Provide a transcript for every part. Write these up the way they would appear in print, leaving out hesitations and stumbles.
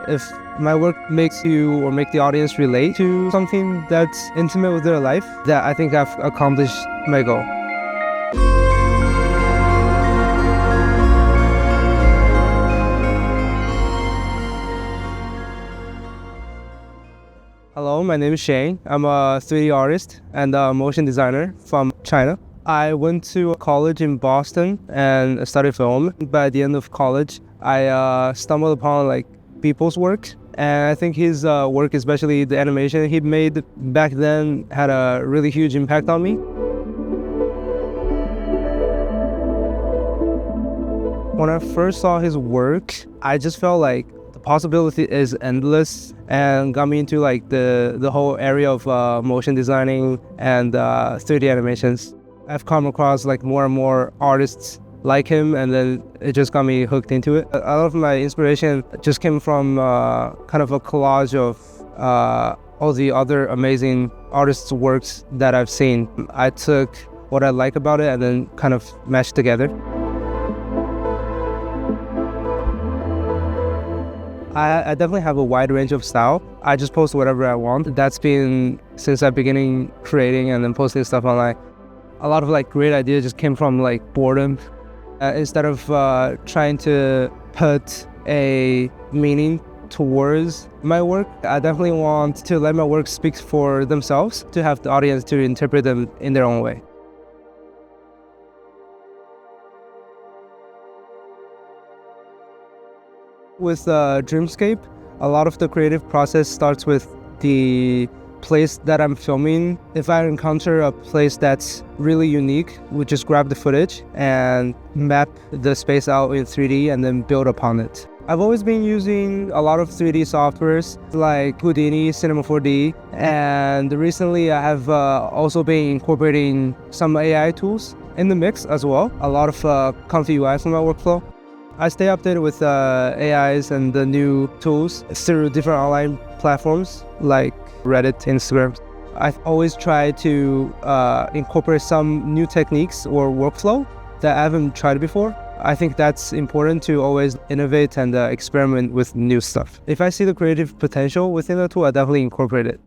if my work makes you or make the audience relate to something that's intimate with their life, that I think I've accomplished my goal. Hello, my name is Shane. I'm a 3D artist and a motion designer from China. I went to college in Boston and studied film. By the end of college, I stumbled upon people's work, and I think his work, especially the animation he made back then, had a really huge impact on me. When I first saw his work, I just felt like the possibility is endless, and got me into the whole area of motion designing and 3D animations. I've come across more and more artists like him, and then it just got me hooked into it. A lot of my inspiration just came from kind of a collage of all the other amazing artists' works that I've seen. I took what I like about it and then kind of mashed together. I definitely have a wide range of style. I just post whatever I want. That's been since I beginning creating and then posting stuff online. A lot of great ideas just came from boredom. Instead of trying to put a meaning towards my work, I definitely want to let my work speak for themselves, to have the audience to interpret them in their own way. With Dreamscape, a lot of the creative process starts with the place that I'm filming. If I encounter a place that's really unique, we just grab the footage and map the space out in 3D and then build upon it. I've always been using a lot of 3D softwares like Houdini, Cinema 4D, and recently I have also been incorporating some AI tools in the mix as well. A lot of comfy UI for my workflow. I stay updated with AIs and the new tools through different online platforms like Reddit, Instagram. I've always tried to incorporate some new techniques or workflow that I haven't tried before. I think that's important, to always innovate and experiment with new stuff. If I see the creative potential within the tool, I definitely incorporate it.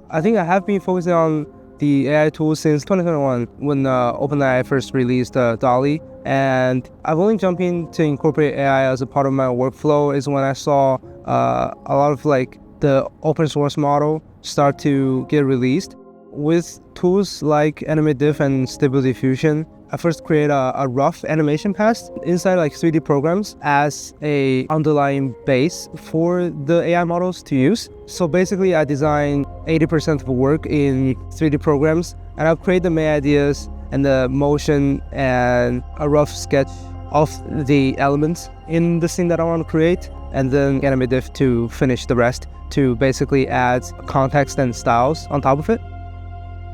I think I have been focusing on the AI tools since 2021 when OpenAI first released DALL-E, and I've only jumped in to incorporate AI as a part of my workflow is when I saw a lot of the open source model start to get released. With tools like AnimateDiff and Stable Diffusion, I first create a rough animation path inside 3D programs as a underlying base for the AI models to use. So basically I design 80% of the work in 3D programs, and I'll create the main ideas and the motion and a rough sketch of the elements in the scene that I want to create, and then AnimateDiff to finish the rest, to basically add context and styles on top of it.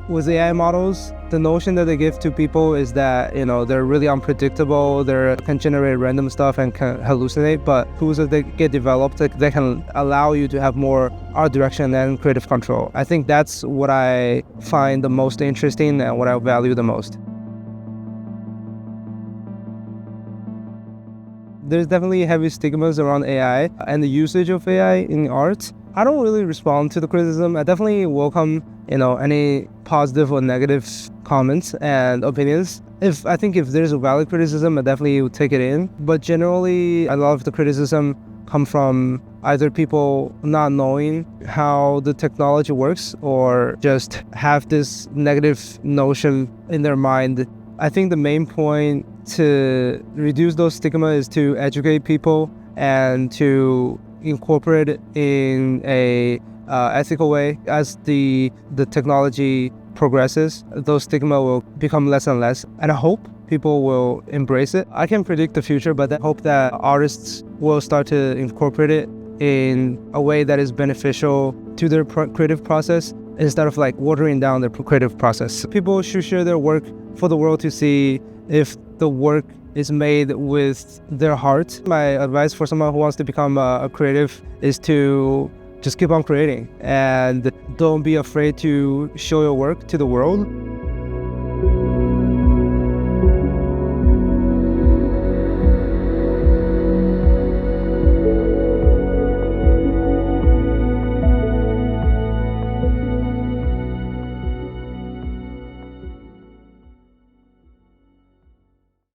With AI models, the notion that they give to people is that, they're really unpredictable, they can generate random stuff and can hallucinate, but tools that they get developed, they can allow you to have more art direction and creative control. I think that's what I find the most interesting and what I value the most. There's definitely heavy stigmas around AI and the usage of AI in art. I don't really respond to the criticism. I definitely welcome, any positive or negative comments and opinions. I think if there's a valid criticism, I definitely would take it in. But generally, a lot of the criticism come from either people not knowing how the technology works or just have this negative notion in their mind. I think the main point to reduce those stigma is to educate people and to incorporate it in a ethical way. As the technology progresses, those stigma will become less and less, and I hope people will embrace it. I can't predict the future, but I hope that artists will start to incorporate it in a way that is beneficial to their creative process, instead of watering down their creative process. People should share their work for the world to see if the work is made with their heart. My advice for someone who wants to become a creative is to just keep on creating and don't be afraid to show your work to the world.